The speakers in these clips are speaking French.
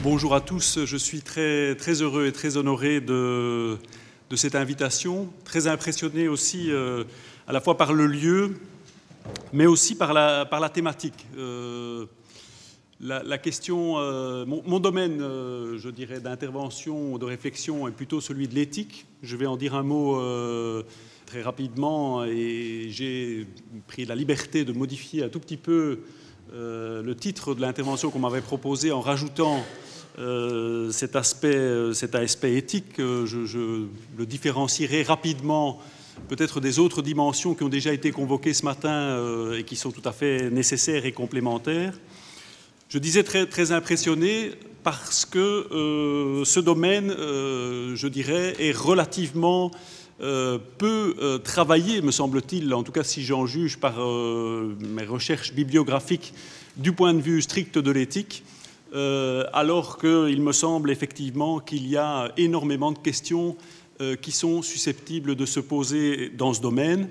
Bonjour à tous, je suis très heureux et très honoré de cette invitation, très impressionné aussi à la fois par le lieu, mais aussi par la thématique. La question, mon domaine, je dirais, d'intervention ou de réflexion est plutôt celui de l'éthique. Je vais en dire un mot très rapidement et j'ai pris la liberté de modifier un tout petit peu le titre de l'intervention qu'on m'avait proposé en rajoutant cet aspect éthique. Je le différencierai rapidement peut-être des autres dimensions qui ont déjà été convoquées ce matin et qui sont tout à fait nécessaires et complémentaires. Je disais très impressionné parce que ce domaine, je dirais, est relativement peu travaillé, me semble-t-il, en tout cas si j'en juge par mes recherches bibliographiques du point de vue strict de l'éthique, alors qu'il me semble effectivement qu'il y a énormément de questions qui sont susceptibles de se poser dans ce domaine.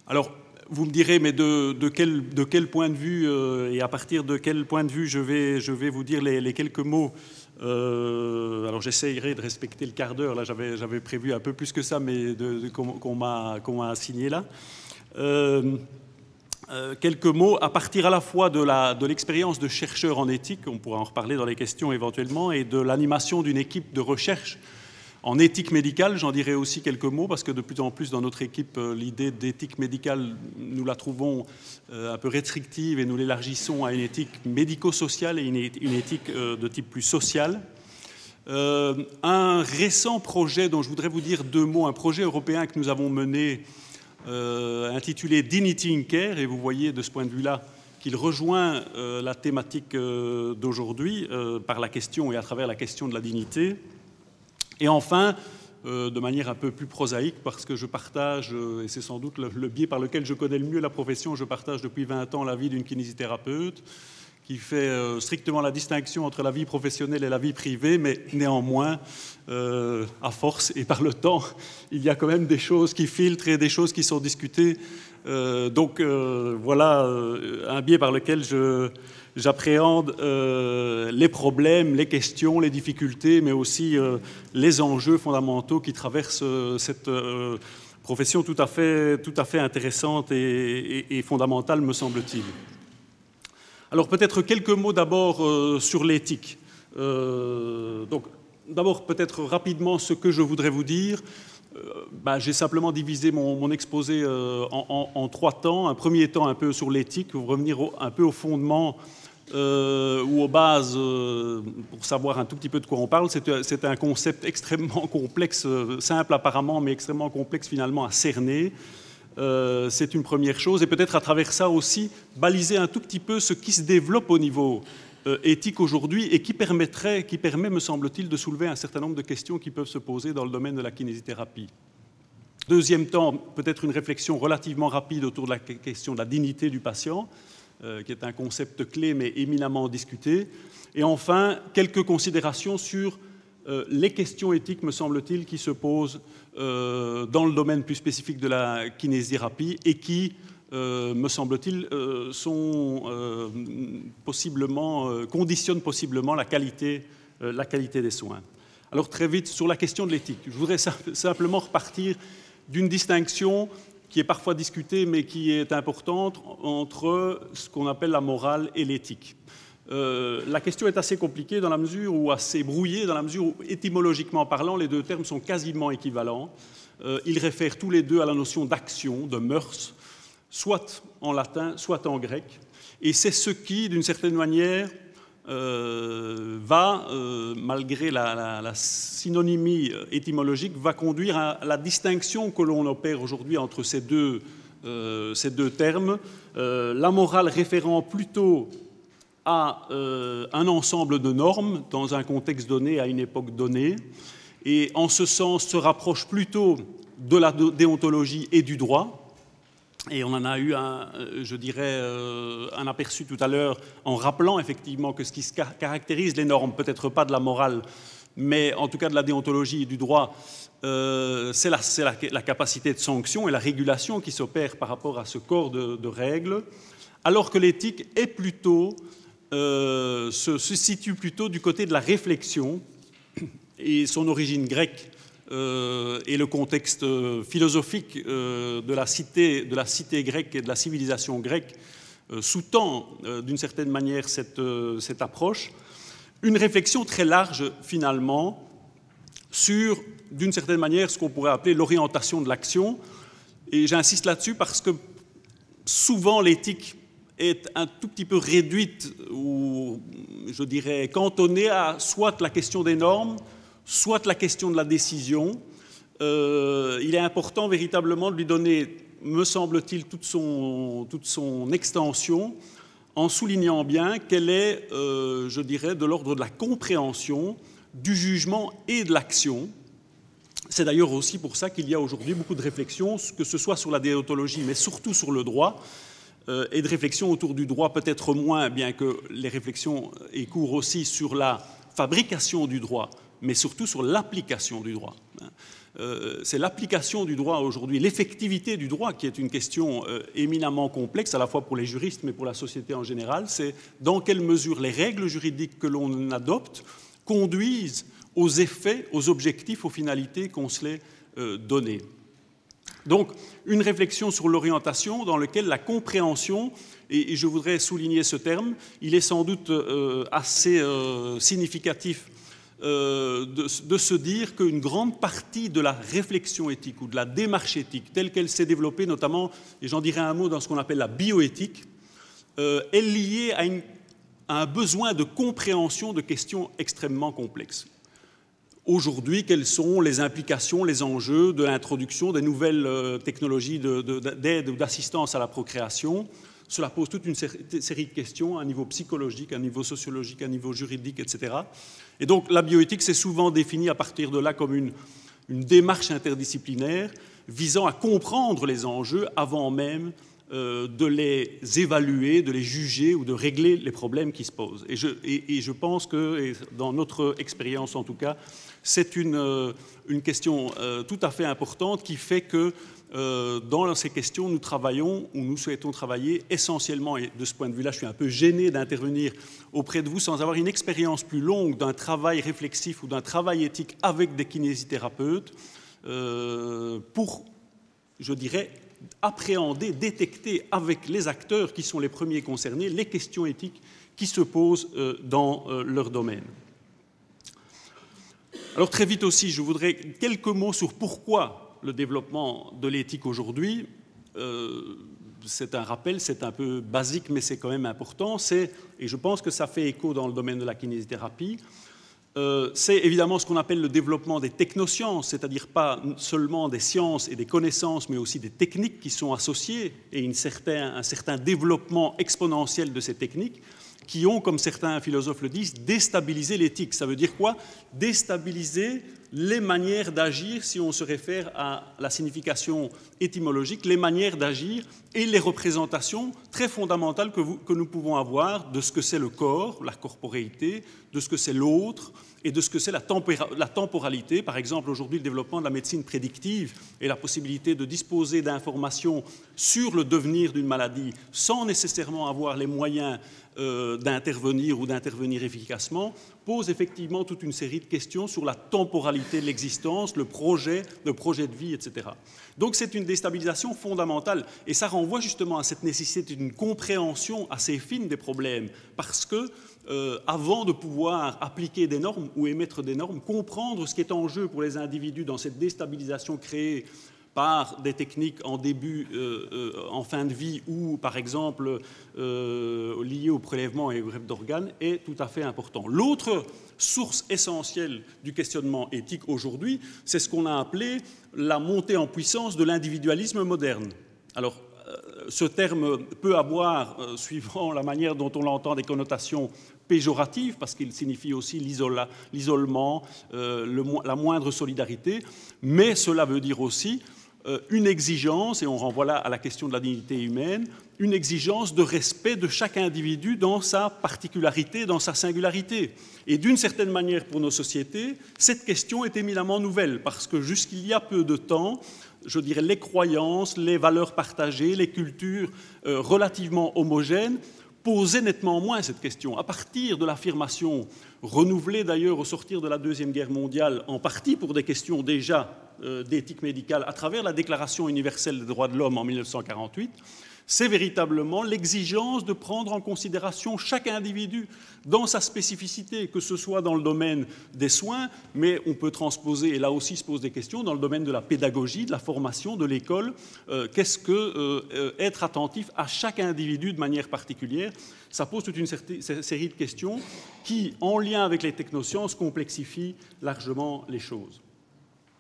Alors, vous me direz, mais de quel point de vue et à partir de quel point de vue je vais vous dire les quelques mots. Alors j'essayerai de respecter le quart d'heure, là j'avais prévu un peu plus que ça, mais qu'on m'a assigné là. Quelques mots à partir à la fois de l'expérience de chercheur en éthique, on pourra en reparler dans les questions éventuellement, et de l'animation d'une équipe de recherche en éthique médicale. J'en dirai aussi quelques mots parce que de plus en plus dans notre équipe, l'idée d'éthique médicale, nous la trouvons un peu restrictive et nous l'élargissons à une éthique médico-sociale et une éthique de type plus social. Un récent projet dont je voudrais vous dire deux mots, un projet européen que nous avons mené intitulé Dignity in Care, et vous voyez de ce point de vue-là qu'il rejoint la thématique d'aujourd'hui par la question et à travers la question de la dignité. Et enfin, de manière un peu plus prosaïque, parce que je partage, et c'est sans doute le biais par lequel je connais le mieux la profession, je partage depuis 20 ans la vie d'une kinésithérapeute qui fait strictement la distinction entre la vie professionnelle et la vie privée, mais néanmoins, à force et par le temps, il y a quand même des choses qui filtrent et des choses qui sont discutées. Donc voilà un biais par lequel j'appréhende les problèmes, les questions, les difficultés, mais aussi les enjeux fondamentaux qui traversent cette profession tout à fait intéressante et fondamentale, me semble-t-il. Alors peut-être quelques mots d'abord sur l'éthique. Donc d'abord peut-être rapidement ce que je voudrais vous dire. J'ai simplement divisé mon exposé en trois temps. Un premier temps un peu sur l'éthique, pour revenir un peu au fondement ou aux bases, pour savoir un tout petit peu de quoi on parle. C'est un concept extrêmement complexe, simple apparemment, mais extrêmement complexe finalement à cerner. C'est une première chose, et peut-être à travers ça aussi baliser un tout petit peu ce qui se développe au niveau éthique aujourd'hui et qui permet, me semble-t-il, de soulever un certain nombre de questions qui peuvent se poser dans le domaine de la kinésithérapie. Deuxième temps, peut-être une réflexion relativement rapide autour de la question de la dignité du patient, qui est un concept clé mais éminemment discuté. Et enfin, quelques considérations sur les questions éthiques, me semble-t-il, qui se posent dans le domaine plus spécifique de la kinésithérapie et qui, me semble-t-il, conditionnent possiblement la qualité des soins. Alors très vite, sur la question de l'éthique, je voudrais simplement repartir d'une distinction qui est parfois discutée, mais qui est importante, entre ce qu'on appelle la morale et l'éthique. La question est assez compliquée dans la mesure où, assez brouillée dans la mesure où, étymologiquement parlant, les deux termes sont quasiment équivalents. Ils réfèrent tous les deux à la notion d'action, de mœurs, soit en latin, soit en grec. Et c'est ce qui, d'une certaine manière, malgré la synonymie étymologique, va conduire à la distinction que l'on opère aujourd'hui entre ces deux termes. La morale référant plutôt à un ensemble de normes dans un contexte donné, à une époque donnée, et en ce sens se rapproche plutôt de la déontologie et du droit. Et on en a eu un aperçu tout à l'heure en rappelant effectivement que ce qui caractérise les normes, peut-être pas de la morale, mais en tout cas de la déontologie et du droit, c'est la capacité de sanction et la régulation qui s'opère par rapport à ce corps de règles, alors que l'éthique est plutôt se situe plutôt du côté de la réflexion, et son origine grecque et le contexte philosophique de la cité grecque et de la civilisation grecque sous-tend d'une certaine manière cette approche. Une réflexion très large, finalement, sur, d'une certaine manière, ce qu'on pourrait appeler l'orientation de l'action. Et j'insiste là-dessus parce que souvent l'éthique est un tout petit peu réduite ou, je dirais, cantonnée à soit la question des normes, soit la question de la décision. Il est important véritablement de lui donner, me semble-t-il, toute son extension, en soulignant bien qu'elle est, je dirais, de l'ordre de la compréhension, du jugement et de l'action. C'est d'ailleurs aussi pour ça qu'il y a aujourd'hui beaucoup de réflexions, que ce soit sur la déontologie, mais surtout sur le droit, et de réflexions autour du droit, peut-être moins, bien que les réflexions aient cours aussi sur la fabrication du droit, mais surtout sur l'application du droit. C'est l'application du droit aujourd'hui, l'effectivité du droit qui est une question éminemment complexe, à la fois pour les juristes, mais pour la société en général. C'est dans quelle mesure les règles juridiques que l'on adopte conduisent aux effets, aux objectifs, aux finalités qu'on se les donnait. Donc, une réflexion sur l'orientation dans laquelle la compréhension, et je voudrais souligner ce terme, il est sans doute assez significatif de se dire qu'une grande partie de la réflexion éthique ou de la démarche éthique, telle qu'elle s'est développée notamment, et j'en dirai un mot dans ce qu'on appelle la bioéthique, est liée à un besoin de compréhension de questions extrêmement complexes. Aujourd'hui, quelles sont les implications, les enjeux de l'introduction des nouvelles technologies d'aide ou d'assistance à la procréation? Cela pose toute une série de questions à un niveau psychologique, à un niveau sociologique, à un niveau juridique, etc. Et donc la bioéthique s'est souvent définie à partir de là comme une démarche interdisciplinaire visant à comprendre les enjeux avant même de les évaluer, de les juger ou de régler les problèmes qui se posent. Et je pense que, dans notre expérience en tout cas, c'est une question tout à fait importante qui fait que dans ces questions, nous travaillons ou nous souhaitons travailler essentiellement, et de ce point de vue-là, je suis un peu gêné d'intervenir auprès de vous sans avoir une expérience plus longue d'un travail réflexif ou d'un travail éthique avec des kinésithérapeutes pour, je dirais, appréhender, détecter avec les acteurs qui sont les premiers concernés les questions éthiques qui se posent dans leur domaine. Alors très vite aussi, je voudrais quelques mots sur pourquoi le développement de l'éthique aujourd'hui. C'est un rappel, c'est un peu basique, mais c'est quand même important. Et je pense que ça fait écho dans le domaine de la kinésithérapie. C'est évidemment ce qu'on appelle le développement des technosciences, c'est-à-dire pas seulement des sciences et des connaissances, mais aussi des techniques qui sont associées, et un certain développement exponentiel de ces techniques, qui ont, comme certains philosophes le disent, déstabilisé l'éthique. Ça veut dire quoi? Déstabiliser les manières d'agir, si on se réfère à la signification étymologique, les manières d'agir et les représentations très fondamentales que nous pouvons avoir de ce que c'est le corps, la corporéité, de ce que c'est l'autre et de ce que c'est la temporalité. Par exemple, aujourd'hui, le développement de la médecine prédictive et la possibilité de disposer d'informations sur le devenir d'une maladie sans nécessairement avoir les moyens d'intervenir ou d'intervenir efficacement, pose effectivement toute une série de questions sur la temporalité de l'existence, le projet de vie, etc. Donc c'est une déstabilisation fondamentale, et ça renvoie justement à cette nécessité d'une compréhension assez fine des problèmes, parce que avant de pouvoir appliquer des normes ou émettre des normes, comprendre ce qui est en jeu pour les individus dans cette déstabilisation créée par des techniques en début, en fin de vie ou, par exemple, liées au prélèvement et aux greffes d'organes, est tout à fait important. L'autre source essentielle du questionnement éthique aujourd'hui, c'est ce qu'on a appelé la montée en puissance de l'individualisme moderne. Alors, ce terme peut avoir, suivant la manière dont on l'entend, des connotations péjoratives, parce qu'il signifie aussi l'isolement, la moindre solidarité, mais cela veut dire aussi une exigence, et on renvoie là à la question de la dignité humaine, une exigence de respect de chaque individu dans sa particularité, dans sa singularité. Et d'une certaine manière, pour nos sociétés, cette question est éminemment nouvelle, parce que jusqu'il y a peu de temps, je dirais, les croyances, les valeurs partagées, les cultures relativement homogènes posait nettement moins cette question. À partir de l'affirmation renouvelée d'ailleurs au sortir de la Deuxième Guerre mondiale, en partie pour des questions déjà d'éthique médicale à travers la Déclaration universelle des droits de l'homme en 1948, c'est véritablement l'exigence de prendre en considération chaque individu dans sa spécificité, que ce soit dans le domaine des soins, mais on peut transposer, et là aussi se posent des questions, dans le domaine de la pédagogie, de la formation, de l'école. Qu'est-ce que être attentif à chaque individu de manière particulière? Ça pose toute une série de questions qui, en lien avec les technosciences, complexifient largement les choses.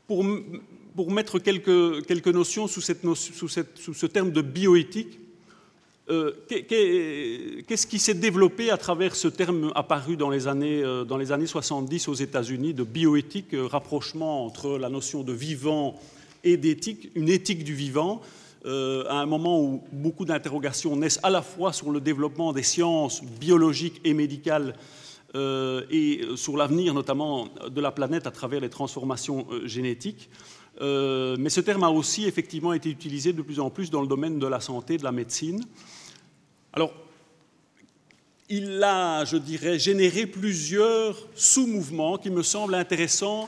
Pour mettre quelques notions sous ce terme de bioéthique, qu'est-ce qui s'est développé à travers ce terme apparu dans les années 70 aux États-Unis de bioéthique, rapprochement entre la notion de vivant et d'éthique, une éthique du vivant, à un moment où beaucoup d'interrogations naissent à la fois sur le développement des sciences biologiques et médicales et sur l'avenir notamment de la planète à travers les transformations génétiques. Mais ce terme a aussi effectivement été utilisé de plus en plus dans le domaine de la santé, de la médecine. Alors, il a, je dirais, généré plusieurs sous-mouvements qui me semblent intéressants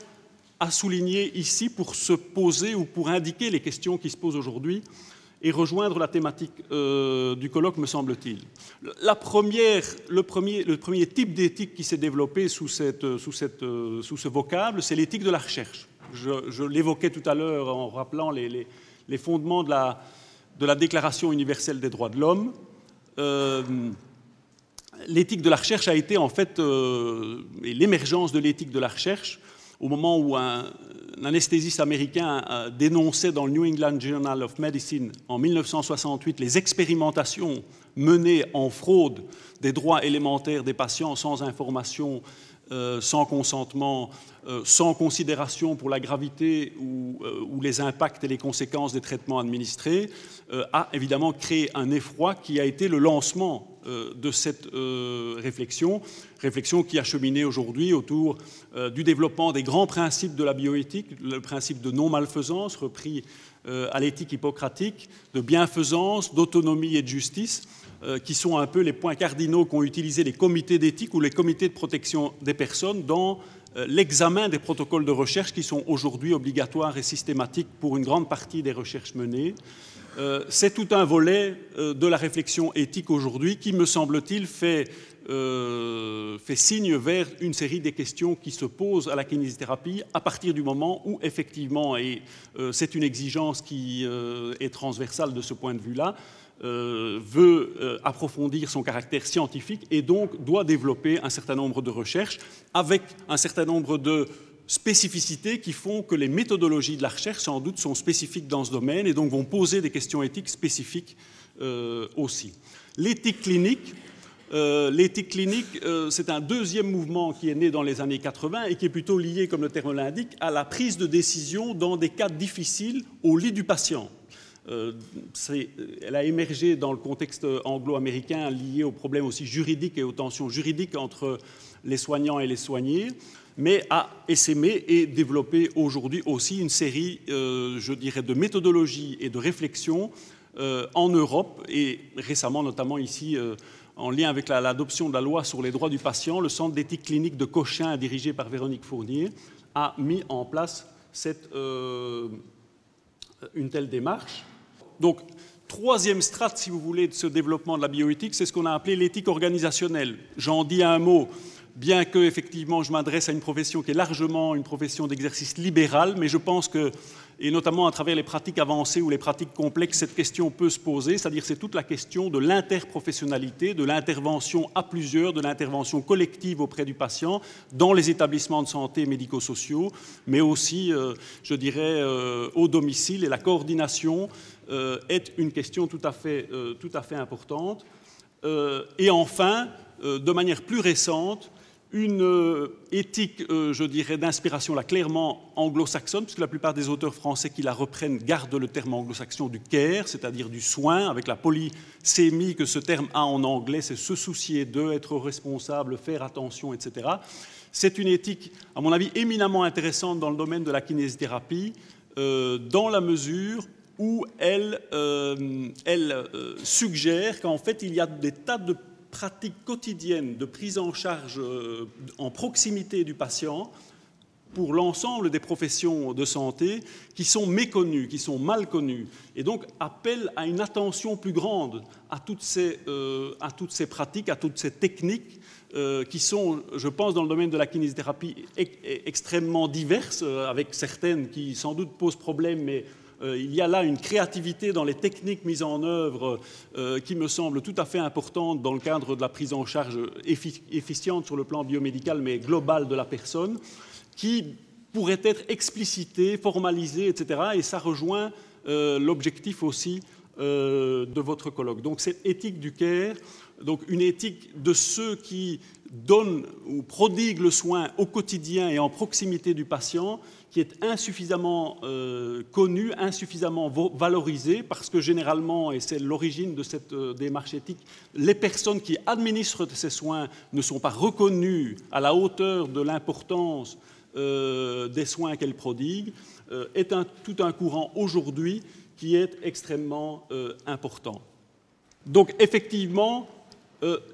à souligner ici pour se poser ou pour indiquer les questions qui se posent aujourd'hui et rejoindre la thématique du colloque, me semble-t-il. Le premier type d'éthique qui s'est développé sous ce vocable, c'est l'éthique de la recherche. Je l'évoquais tout à l'heure en rappelant les fondements de la Déclaration universelle des droits de l'homme. L'éthique de la recherche a été en fait, et l'émergence de l'éthique de la recherche, au moment où un anesthésiste américain dénonçait dans le New England Journal of Medicine en 1968 les expérimentations menées en fraude des droits élémentaires des patients sans information, sans consentement, sans considération pour la gravité ou les impacts et les conséquences des traitements administrés, a évidemment créé un effroi qui a été le lancement de cette réflexion qui a cheminé aujourd'hui autour du développement des grands principes de la bioéthique, le principe de non-malfaisance repris à l'éthique hippocratique, de bienfaisance, d'autonomie et de justice, qui sont un peu les points cardinaux qu'ont utilisés les comités d'éthique ou les comités de protection des personnes dans l'examen des protocoles de recherche qui sont aujourd'hui obligatoires et systématiques pour une grande partie des recherches menées. C'est tout un volet de la réflexion éthique aujourd'hui qui, me semble-t-il, fait signe vers une série des questions qui se posent à la kinésithérapie à partir du moment où, effectivement, et c'est une exigence qui est transversale de ce point de vue-là, veut approfondir son caractère scientifique et donc doit développer un certain nombre de recherches avec un certain nombre de spécificités qui font que les méthodologies de la recherche, sans doute, sont spécifiques dans ce domaine et donc vont poser des questions éthiques spécifiques aussi. L'éthique clinique, c'est un deuxième mouvement qui est né dans les années 80 et qui est plutôt lié, comme le terme l'indique, à la prise de décision dans des cas difficiles au lit du patient. Elle a émergé dans le contexte anglo-américain lié aux problèmes aussi juridiques et aux tensions juridiques entre les soignants et les soignés, mais a essaimé et développé aujourd'hui aussi une série, je dirais, de méthodologies et de réflexions en Europe et récemment, notamment ici, en lien avec l'adoption de la loi sur les droits du patient, le Centre d'éthique clinique de Cochin, dirigé par Véronique Fournier, a mis en place une telle démarche. Donc, troisième strate, si vous voulez, de ce développement de la bioéthique, c'est ce qu'on a appelé l'éthique organisationnelle. J'en dis un mot, bien que, effectivement, je m'adresse à une profession qui est largement une profession d'exercice libéral, mais je pense que, et notamment à travers les pratiques avancées ou les pratiques complexes, cette question peut se poser, c'est-à-dire c'est toute la question de l'interprofessionnalité, de l'intervention à plusieurs, de l'intervention collective auprès du patient dans les établissements de santé médico-sociaux, mais aussi, je dirais, au domicile, et la coordination est une question tout à fait importante. Et enfin, de manière plus récente, une éthique, je dirais, d'inspiration là, clairement anglo-saxonne, puisque la plupart des auteurs français qui la reprennent gardent le terme anglo-saxon du care, c'est-à-dire du soin, avec la polysémie que ce terme a en anglais, c'est se soucier d'eux, être responsable, faire attention, etc. C'est une éthique, à mon avis, éminemment intéressante dans le domaine de la kinésithérapie, dans la mesure où elle suggère qu'en fait, il y a des tas de pratique quotidienne de prise en charge en proximité du patient pour l'ensemble des professions de santé qui sont méconnues, qui sont mal connues, et donc appellent à une attention plus grande à toutes ces pratiques, à toutes ces techniques qui sont, je pense, dans le domaine de la kinésithérapie extrêmement diverses, avec certaines qui sans doute posent problème, mais il y a là une créativité dans les techniques mises en œuvre qui me semble tout à fait importante dans le cadre de la prise en charge efficiente sur le plan biomédical, mais global de la personne, qui pourrait être explicitée, formalisée, etc. Et ça rejoint l'objectif aussi de votre colloque. Donc cette éthique du care, donc une éthique de ceux qui donnent ou prodiguent le soin au quotidien et en proximité du patient, qui est insuffisamment connue, insuffisamment valorisée, parce que généralement, et c'est l'origine de cette démarche éthique, les personnes qui administrent ces soins ne sont pas reconnues à la hauteur de l'importance des soins qu'elles prodiguent, est tout un courant aujourd'hui qui est extrêmement important. Donc effectivement,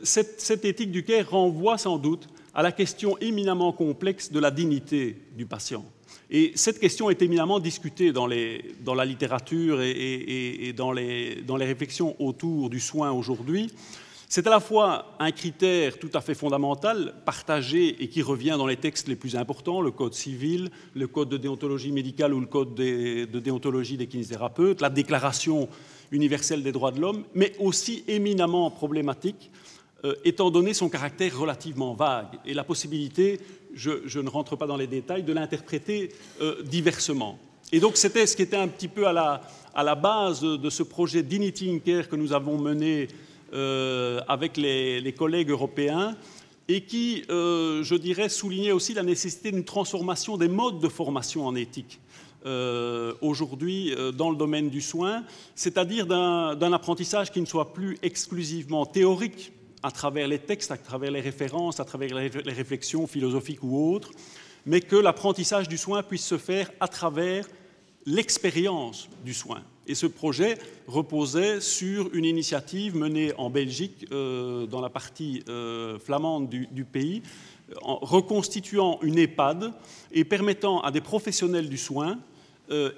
cette éthique du care renvoie sans doute à la question éminemment complexe de la dignité du patient. Et cette question est éminemment discutée dans la littérature et dans les réflexions autour du soin aujourd'hui. C'est à la fois un critère tout à fait fondamental, partagé et qui revient dans les textes les plus importants, le code civil, le code de déontologie médicale ou le code de déontologie des kinésithérapeutes, la déclaration universelle des droits de l'homme, mais aussi éminemment problématique, étant donné son caractère relativement vague et la possibilité, je ne rentre pas dans les détails, de l'interpréter diversement. Et donc c'était ce qui était un petit peu à la base de ce projet Dignity in Care que nous avons mené avec les collègues européens et qui, je dirais, soulignait aussi la nécessité d'une transformation des modes de formation en éthique aujourd'hui dans le domaine du soin, c'est-à-dire d'un apprentissage qui ne soit plus exclusivement théorique à travers les textes, à travers les références, à travers les réflexions philosophiques ou autres, mais que l'apprentissage du soin puisse se faire à travers l'expérience du soin. Et ce projet reposait sur une initiative menée en Belgique, dans la partie flamande du pays, en reconstituant une EHPAD et permettant à des professionnels du soin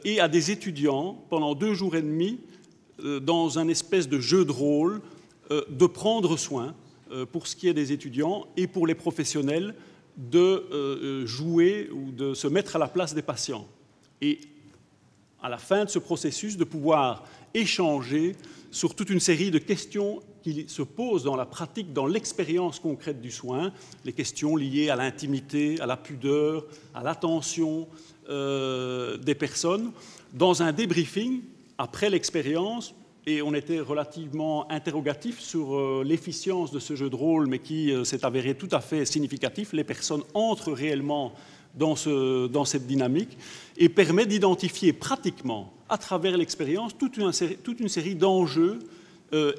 et à des étudiants, pendant 2 jours et demi, dans un espèce de jeu de rôle, de prendre soin, pour ce qui est des étudiants et pour les professionnels, de jouer ou de se mettre à la place des patients. Et à la fin de ce processus, de pouvoir échanger sur toute une série de questions qui se posent dans la pratique, dans l'expérience concrète du soin, les questions liées à l'intimité, à la pudeur, à l'attention des personnes, dans un débriefing après l'expérience. Et on était relativement interrogatif sur l'efficience de ce jeu de rôle, mais qui s'est avéré tout à fait significatif. Les personnes entrent réellement dans cette dynamique et permet d'identifier pratiquement, à travers l'expérience, toute une série d'enjeux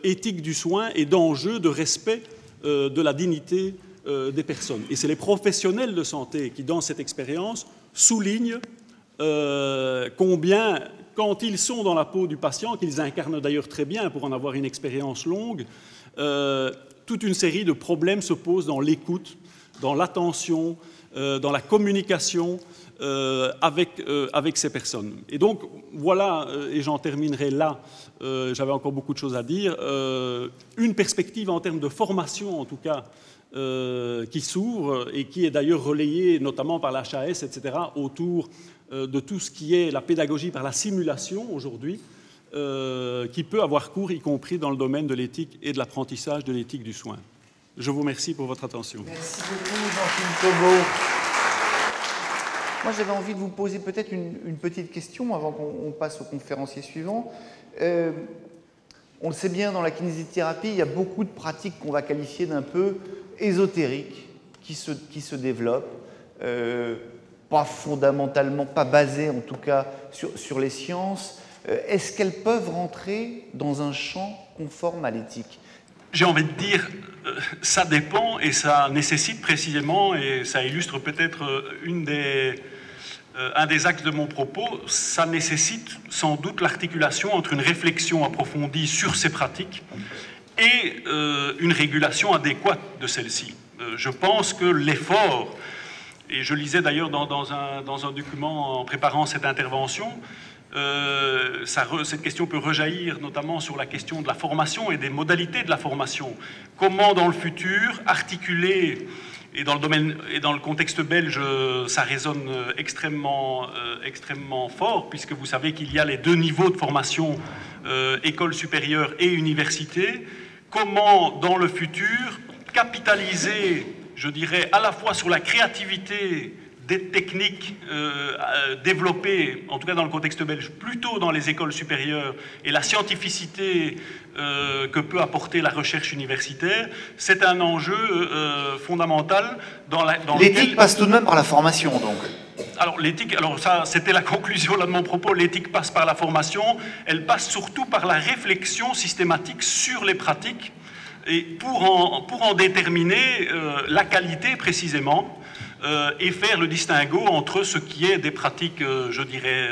éthiques du soin et d'enjeux de respect de la dignité des personnes. Et c'est les professionnels de santé qui, dans cette expérience, soulignent combien, quand ils sont dans la peau du patient, qu'ils incarnent d'ailleurs très bien pour en avoir une expérience longue, toute une série de problèmes se posent dans l'écoute, dans l'attention, dans la communication avec ces personnes. Et donc, voilà, et j'en terminerai là, j'avais encore beaucoup de choses à dire, une perspective en termes de formation, en tout cas, qui s'ouvre et qui est d'ailleurs relayée notamment par l'HAS, etc., autour de tout ce qui est la pédagogie par la simulation aujourd'hui, qui peut avoir cours, y compris dans le domaine de l'éthique et de l'apprentissage de l'éthique du soin. Je vous remercie pour votre attention. Merci beaucoup, Jean-Philippe Thobaud. Moi, j'avais envie de vous poser peut-être une petite question avant qu'on passe au conférencier suivant. On le sait bien, dans la kinésithérapie, il y a beaucoup de pratiques qu'on va qualifier d'un peu ésotériques qui se développent, pas fondamentalement, pas basées en tout cas sur les sciences. Est-ce qu'elles peuvent rentrer dans un champ conforme à l'éthique ? J'ai envie de dire, ça dépend et ça nécessite précisément, et ça illustre peut-être un des axes de mon propos, ça nécessite sans doute l'articulation entre une réflexion approfondie sur ces pratiques et une régulation adéquate de celle-ci. Je pense que l'effort, et je lisais d'ailleurs dans un document en préparant cette intervention, cette question peut rejaillir notamment sur la question de la formation et des modalités de la formation. Comment dans le futur articuler, et dans le contexte belge, ça résonne extrêmement fort, puisque vous savez qu'il y a les deux niveaux de formation, école supérieure et université. Comment dans le futur capitaliser, je dirais, à la fois sur la créativité des techniques développées, en tout cas dans le contexte belge, plutôt dans les écoles supérieures, et la scientificité que peut apporter la recherche universitaire, c'est un enjeu fondamental dans l'éthique passe tout de même par la formation, donc. Alors l'éthique, alors ça c'était la conclusion là de mon propos, l'éthique passe par la formation, elle passe surtout par la réflexion systématique sur les pratiques, et pour en déterminer la qualité précisément, et faire le distinguo entre ce qui est des pratiques, je dirais,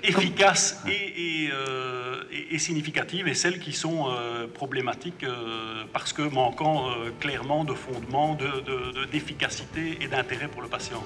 efficaces et significatives, et celles qui sont problématiques parce que manquant clairement de fondement, d'efficacité et d'intérêt pour le patient.